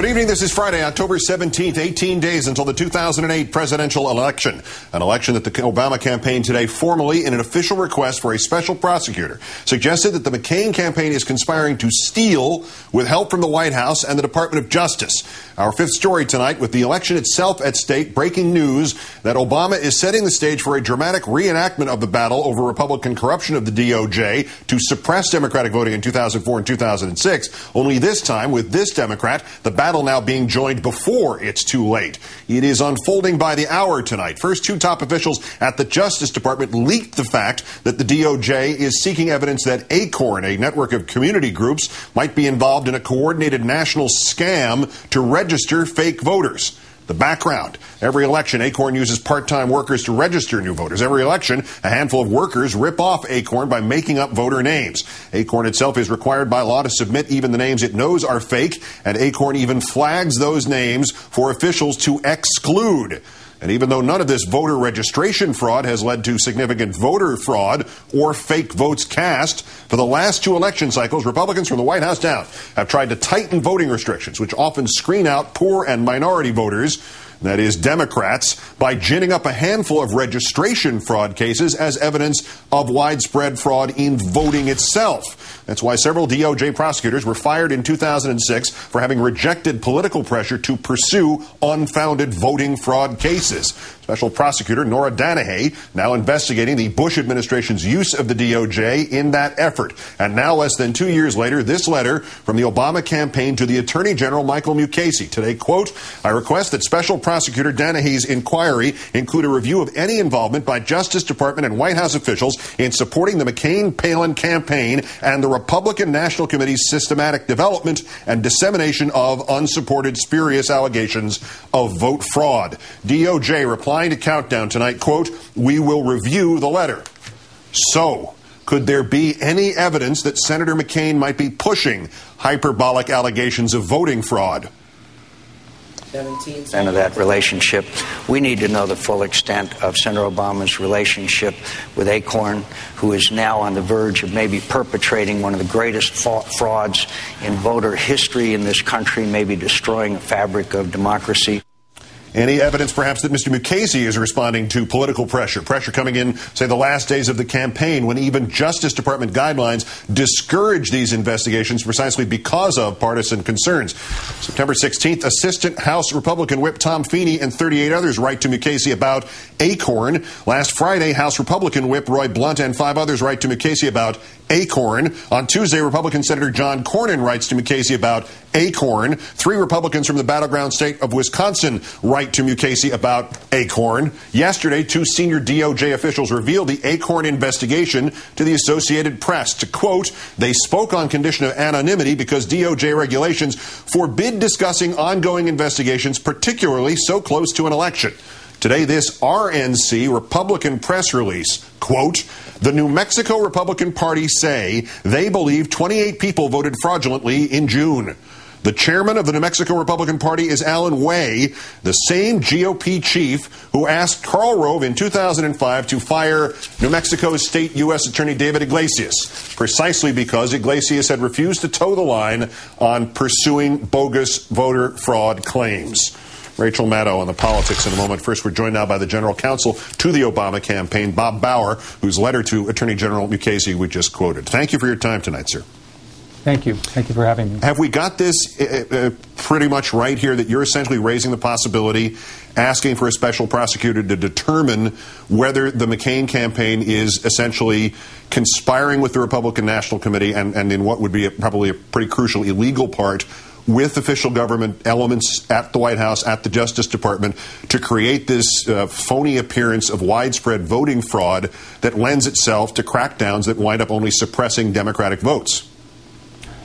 Good evening. This is Friday, October 17th, 18 days until the 2008 presidential election. An election that the Obama campaign today formally, in an official request for a special prosecutor, suggested that the McCain campaign is conspiring to steal with help from the White House and the Department of Justice. Our fifth story tonight, with the election itself at stake, breaking news that Obama is setting the stage for a dramatic reenactment of the battle over Republican corruption of the DOJ to suppress Democratic voting in 2004 and 2006. Only this time, with this Democrat, the battle now being joined before it's too late. It is unfolding by the hour tonight. First, two top officials at the Justice Department leaked the fact that the DOJ is seeking evidence that ACORN, a network of community groups, might be involved in a coordinated national scam to register fake voters. The background: every election, ACORN uses part-time workers to register new voters. Every election, a handful of workers rip off ACORN by making up voter names. ACORN itself is required by law to submit even the names it knows are fake, and ACORN even flags those names for officials to exclude. And even though none of this voter registration fraud has led to significant voter fraud or fake votes cast, for the last two election cycles, Republicans from the White House down have tried to tighten voting restrictions, which often screen out poor and minority voters, that is, Democrats, by ginning up a handful of registration fraud cases as evidence of widespread fraud in voting itself. That's why several DOJ prosecutors were fired in 2006 for having rejected political pressure to pursue unfounded voting fraud cases. Special Prosecutor Nora Danahay now investigating the Bush administration's use of the DOJ in that effort. And now, less than 2 years later, this letter from the Obama campaign to the Attorney General Michael Mukasey. Today, quote, "I request that Special Prosecutor Danahay's inquiry include a review of any involvement by Justice Department and White House officials in supporting the McCain-Palin campaign and the Republican National Committee's systematic development and dissemination of unsupported spurious allegations of vote fraud." DOJ replying to Countdown tonight, quote, "We will review the letter." So, could there be any evidence that Senator McCain might be pushing hyperbolic allegations of voting fraud? And of that relationship, we need to know the full extent of Senator Obama's relationship with ACORN, who is now on the verge of maybe perpetrating one of the greatest frauds in voter history in this country, maybe destroying a fabric of democracy. Any evidence, perhaps, that Mr. Mukasey is responding to political pressure coming in, say, the last days of the campaign, when even Justice Department guidelines discourage these investigations precisely because of partisan concerns. September 16th, Assistant House Republican Whip Tom Feeney and 38 others write to Mukasey about ACORN. Last Friday, House Republican Whip Roy Blunt and 5 others write to Mukasey about ACORN. On Tuesday, Republican Senator John Cornyn writes to Mukasey about ACORN. 3 Republicans from the battleground state of Wisconsin write to Mukasey about ACORN. Yesterday, 2 senior DOJ officials revealed the ACORN investigation to the Associated Press. To quote, "They spoke on condition of anonymity because DOJ regulations forbid discussing ongoing investigations, particularly so close to an election." Today, this RNC Republican press release, quote, "The New Mexico Republican Party say they believe 28 people voted fraudulently in June. The chairman of the New Mexico Republican Party is Alan Way, the same GOP chief who asked Karl Rove in 2005 to fire New Mexico's state U.S. Attorney David Iglesias, precisely because Iglesias had refused to toe the line on pursuing bogus voter fraud claims." Rachel Maddow on the politics in a moment. First, we're joined now by the general counsel to the Obama campaign, Bob Bauer, whose letter to Attorney General Mukasey we just quoted. Thank you for your time tonight, sir. Thank you. Thank you for having me. Have we got this pretty much right here, that you're essentially raising the possibility, asking for a special prosecutor to determine whether the McCain campaign is essentially conspiring with the Republican National Committee and in what would be probably a pretty crucial illegal part with official government elements at the White House, at the Justice Department, to create this phony appearance of widespread voting fraud that lends itself to crackdowns that wind up only suppressing Democratic votes?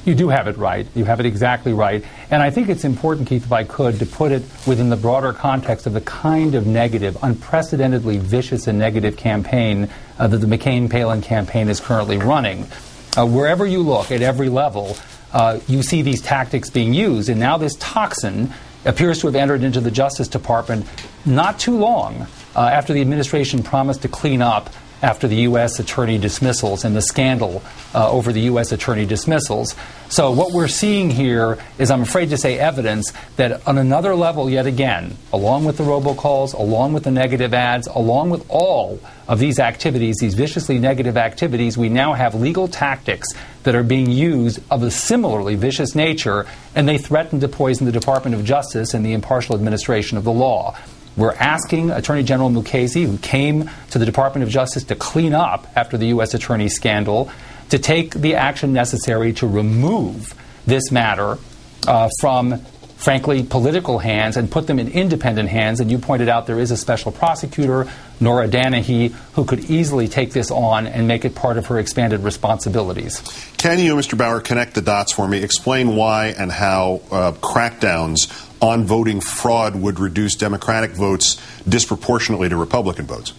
You do have it right. You have it exactly right. And I think it's important, Keith, if I could, to put it within the broader context of the kind of negative, unprecedentedly vicious and negative campaign that the McCain-Palin campaign is currently running. Wherever you look, at every level, you see these tactics being used. And now this toxin appears to have entered into the Justice Department not too long after the administration promised to clean up after the U.S. attorney dismissals and the scandal over the U.S. attorney dismissals. So what we're seeing here is, I'm afraid to say, evidence that on another level, yet again, along with the robocalls, along with the negative ads, along with all of these activities, these viciously negative activities, we now have legal tactics that are being used of a similarly vicious nature, and they threaten to poison the Department of Justice and the impartial administration of the law. We're asking Attorney General Mukasey, who came to the Department of Justice to clean up after the U.S. attorney scandal, to take the action necessary to remove this matter from, frankly, political hands and put them in independent hands. And you pointed out there is a special prosecutor, Nora Danahy, who could easily take this on and make it part of her expanded responsibilities. Can you, Mr. Bauer, connect the dots for me? Explain why and how crackdowns on voting fraud would reduce Democratic votes disproportionately to Republican votes.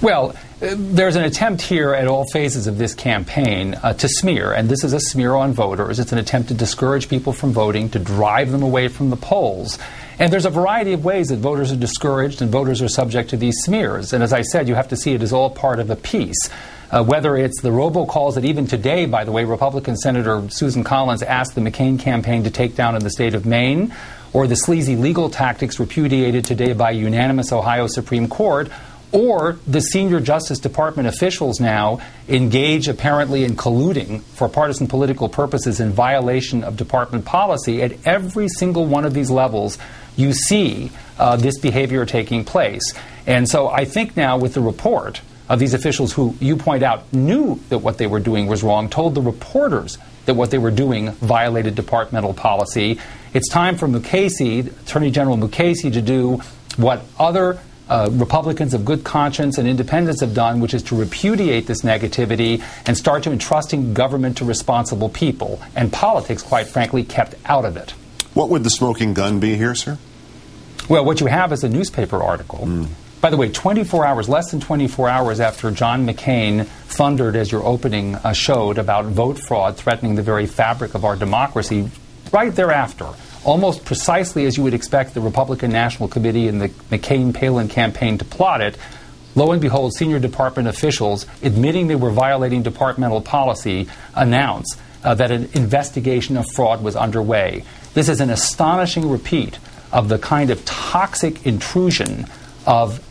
Well, there's an attempt here at all phases of this campaign to smear, and this is a smear on voters. It's an attempt to discourage people from voting, to drive them away from the polls. And there's a variety of ways that voters are discouraged and voters are subject to these smears. And as I said, you have to see it as all part of a piece. Whether it's the robocalls that even today, by the way, Republican Senator Susan Collins asked the McCain campaign to take down in the state of Maine, or the sleazy legal tactics repudiated today by unanimous Ohio Supreme Court, or the senior Justice Department officials now engage apparently in colluding for partisan political purposes in violation of department policy. At every single one of these levels, you see this behavior taking place. And so I think now with the report of these officials who, you point out, knew that what they were doing was wrong, told the reporters that what they were doing violated departmental policy, it's time for Mukasey, Attorney General Mukasey, to do what other Republicans of good conscience and independence have done, which is to repudiate this negativity and start to entrusting government to responsible people, and politics, quite frankly, kept out of it. What would the smoking gun be here, sir? Well, what you have is a newspaper article. By the way, 24 hours, less than 24 hours after John McCain thundered, as your opening showed, about vote fraud threatening the very fabric of our democracy, right thereafter, almost precisely as you would expect the Republican National Committee and the McCain-Palin campaign to plot it, lo and behold, senior department officials, admitting they were violating departmental policy, announced that an investigation of fraud was underway. This is an astonishing repeat of the kind of toxic intrusion of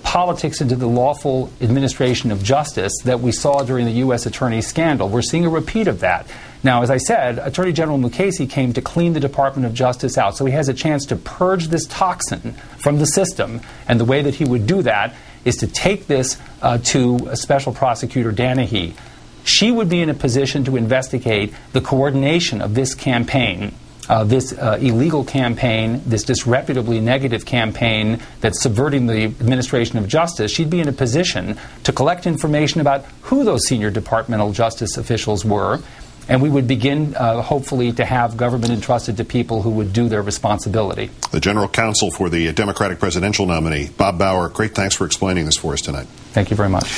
politics into the lawful administration of justice that we saw during the U.S. attorney scandal. We're seeing a repeat of that. Now, as I said, Attorney General Mukasey came to clean the Department of Justice out, so he has a chance to purge this toxin from the system, and the way that he would do that is to take this to Special Prosecutor Danahy. She would be in a position to investigate the coordination of this campaign, this illegal campaign, this disreputably negative campaign that's subverting the administration of justice. She'd be in a position to collect information about who those senior departmental justice officials were, and we would begin, hopefully, to have government entrusted to people who would do their responsibility. The General Counsel for the Democratic presidential nominee, Bob Bauer, great thanks for explaining this for us tonight. Thank you very much.